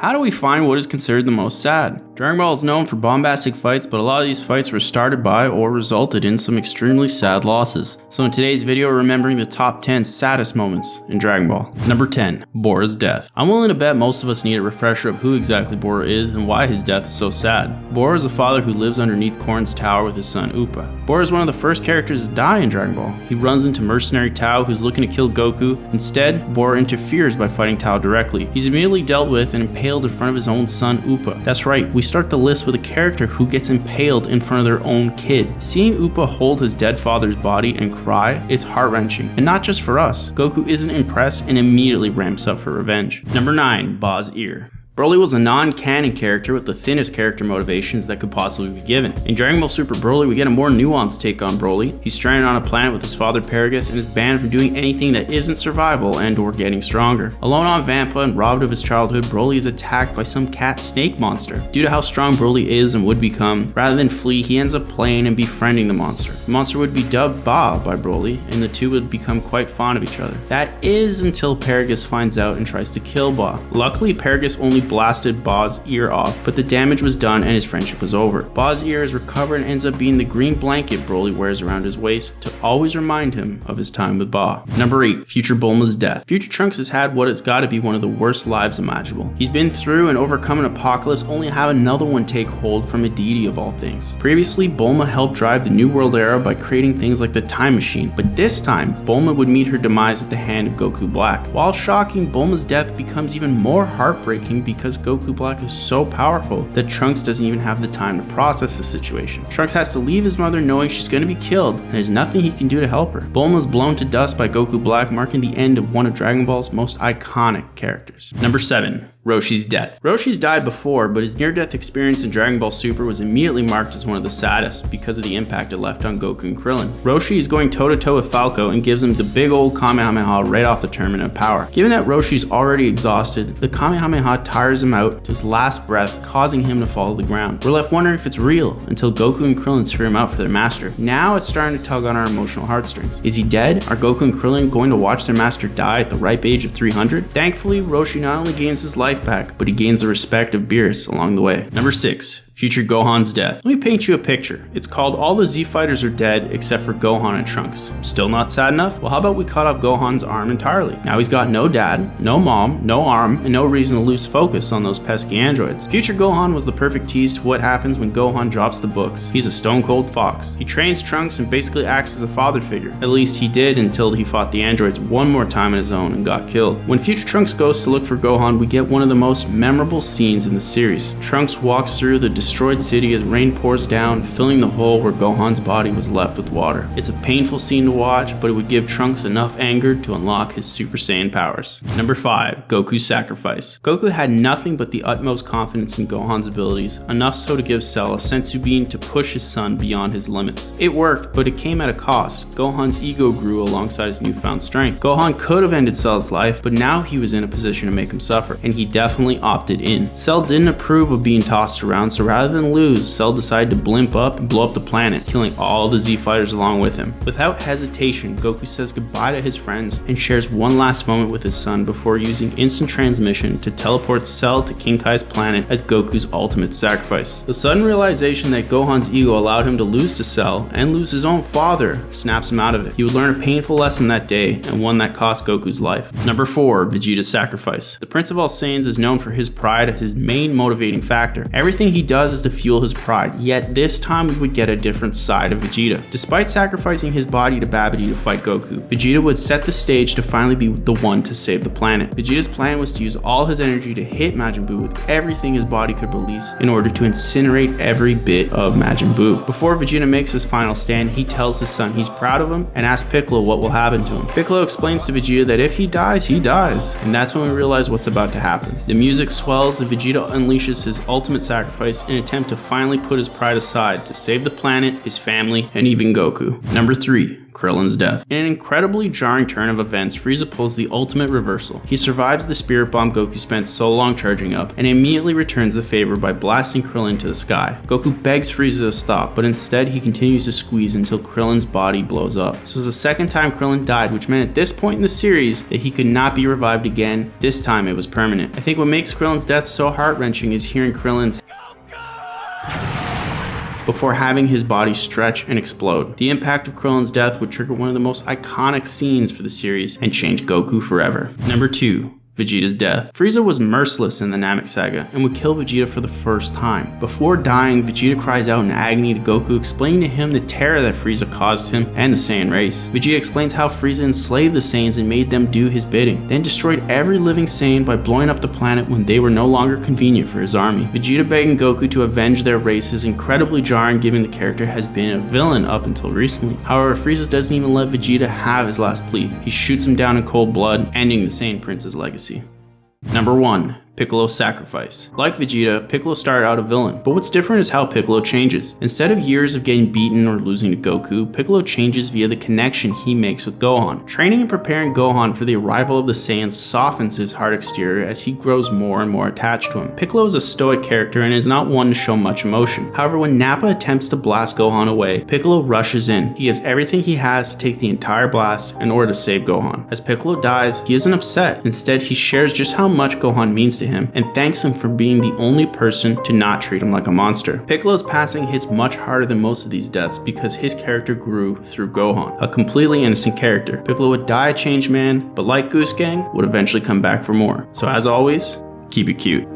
How do we find what is considered the most sad? Dragon Ball is known for bombastic fights, but a lot of these fights were started by or resulted in some extremely sad losses. So in today's video, we're remembering the top 10 saddest moments in Dragon Ball. Number 10. Bora's death. I'm willing to bet most of us need a refresher of who exactly Bora is and why his death is so sad. Bora is a father who lives underneath Korn's tower with his son Upa. Bora is one of the first characters to die in Dragon Ball. He runs into mercenary Tao who's looking to kill Goku. Instead, Bora interferes by fighting Tao directly. He's immediately dealt with and impaled in front of his own son Upa. That's right, we start the list with a character who gets impaled in front of their own kid. Seeing Upa hold his dead father's body and cry, it's heart-wrenching. And not just for us. Goku isn't impressed and immediately ramps up for revenge. Number 9. Bulmas Ear. Broly was a non-canon character with the thinnest character motivations that could possibly be given. In Dragon Ball Super Broly, we get a more nuanced take on Broly. He's stranded on a planet with his father Paragus and is banned from doing anything that isn't survival and or getting stronger. Alone on Vampa and robbed of his childhood, Broly is attacked by some cat snake monster. Due to how strong Broly is and would become, rather than flee, he ends up playing and befriending the monster. The monster would be dubbed Ba by Broly, and the two would become quite fond of each other. That is until Paragus finds out and tries to kill Ba. Luckily, Paragus only blasted Ba's ear off, but the damage was done and his friendship was over. Ba's ear is recovered and ends up being the green blanket Broly wears around his waist to always remind him of his time with Ba. Number 8. Future Bulma's death. Future Trunks has had what has got to be one of the worst lives imaginable. He's been through and overcome an apocalypse only to have another one take hold from a deity of all things. Previously, Bulma helped drive the New World era by creating things like the Time Machine, but this time, Bulma would meet her demise at the hand of Goku Black. While shocking, Bulma's death becomes even more heartbreaking because Goku Black is so powerful that Trunks doesn't even have the time to process the situation. Trunks has to leave his mother knowing she's going to be killed and there's nothing he can do to help her. Bulma is blown to dust by Goku Black, marking the end of one of Dragon Ball's most iconic characters. Number 7. Roshis Death. Roshis died before, but his near-death experience in Dragon Ball Super was immediately marked as one of the saddest because of the impact it left on Goku and Krillin. Roshi is going toe-to-toe with Falco and gives him the big old Kamehameha right off the tournament of power. Given that Roshi's already exhausted, the Kamehameha tires him out to his last breath, causing him to fall to the ground. We're left wondering if it's real until Goku and Krillin screw him out for their master. Now it's starting to tug on our emotional heartstrings. Is he dead? Are Goku and Krillin going to watch their master die at the ripe age of 300? Thankfully, Roshi not only gains his life back, but he gains the respect of Beerus along the way. Number 6. Future Gohan's death. Let me paint you a picture. It's called All the Z Fighters Are Dead Except for Gohan and Trunks. Still not sad enough? Well, how about we cut off Gohan's arm entirely? Now he's got no dad, no mom, no arm, and no reason to lose focus on those pesky androids. Future Gohan was the perfect tease to what happens when Gohan drops the books. He's a stone cold fox. He trains Trunks and basically acts as a father figure. At least he did until he fought the androids one more time on his own and got killed. When Future Trunks goes to look for Gohan, we get one of the most memorable scenes in the series. Trunks walks through the destroyed city as rain pours down, filling the hole where Gohan's body was left with water. It's a painful scene to watch, but it would give Trunks enough anger to unlock his Super Saiyan powers. Number 5. Gokus Sacrifice. Goku had nothing but the utmost confidence in Gohan's abilities, enough so to give Cell a sensu bean to push his son beyond his limits. It worked, but it came at a cost. Gohan's ego grew alongside his newfound strength. Gohan could have ended Cell's life, but now he was in a position to make him suffer, and he definitely opted in. Cell didn't approve of being tossed around, so rather than lose, Cell decided to blimp up and blow up the planet, killing all the Z Fighters along with him. Without hesitation, Goku says goodbye to his friends and shares one last moment with his son before using instant transmission to teleport Cell to King Kai's planet as Goku's ultimate sacrifice. The sudden realization that Gohan's ego allowed him to lose to Cell and lose his own father snaps him out of it. He would learn a painful lesson that day and one that cost Goku's life. Number 4. Vegetas Sacrifice. The Prince of All Saiyans is known for his pride as his main motivating factor. Everything he does is to fuel his pride, yet this time we would get a different side of Vegeta. Despite sacrificing his body to Babidi to fight Goku, Vegeta would set the stage to finally be the one to save the planet. Vegeta's plan was to use all his energy to hit Majin Buu with everything his body could release in order to incinerate every bit of Majin Buu. Before Vegeta makes his final stand, he tells his son he's proud of him and asks Piccolo what will happen to him. Piccolo explains to Vegeta that if he dies, and that's when we realize what's about to happen. The music swells and Vegeta unleashes his ultimate sacrifice in an attempt to finally put his pride aside to save the planet, his family, and even Goku. Number 3. Krillins Death. In an incredibly jarring turn of events, Frieza pulls the ultimate reversal. He survives the spirit bomb Goku spent so long charging up, and immediately returns the favor by blasting Krillin to the sky. Goku begs Frieza to stop, but instead he continues to squeeze until Krillin's body blows up. This was the second time Krillin died, which meant at this point in the series that he could not be revived again. This time it was permanent. I think what makes Krillin's death so heart-wrenching is hearing Krillin's before having his body stretch and explode. The impact of Krillin's death would trigger one of the most iconic scenes for the series and change Goku forever. Number 2. Vegeta's death. Frieza was merciless in the Namek saga and would kill Vegeta for the first time. Before dying, Vegeta cries out in agony to Goku, explaining to him the terror that Frieza caused him and the Saiyan race. Vegeta explains how Frieza enslaved the Saiyans and made them do his bidding, then destroyed every living Saiyan by blowing up the planet when they were no longer convenient for his army. Vegeta begging Goku to avenge their race is incredibly jarring given the character has been a villain up until recently. However, Frieza doesn't even let Vegeta have his last plea. He shoots him down in cold blood, ending the Saiyan Prince's legacy. Number 1. Piccolo Sacrifice. Like Vegeta, Piccolo started out a villain, but what's different is how Piccolo changes. Instead of years of getting beaten or losing to Goku, Piccolo changes via the connection he makes with Gohan. Training and preparing Gohan for the arrival of the Saiyans softens his hard exterior as he grows more and more attached to him. Piccolo is a stoic character and is not one to show much emotion. However, when Nappa attempts to blast Gohan away, Piccolo rushes in. He gives everything he has to take the entire blast in order to save Gohan. As Piccolo dies, he isn't upset. Instead, he shares just how much Gohan means to him and thanks him for being the only person to not treat him like a monster. Piccolo's passing hits much harder than most of these deaths because his character grew through Gohan, a completely innocent character. Piccolo would die a changed man, but like Goose Gang, would eventually come back for more. So as always, keep it cute.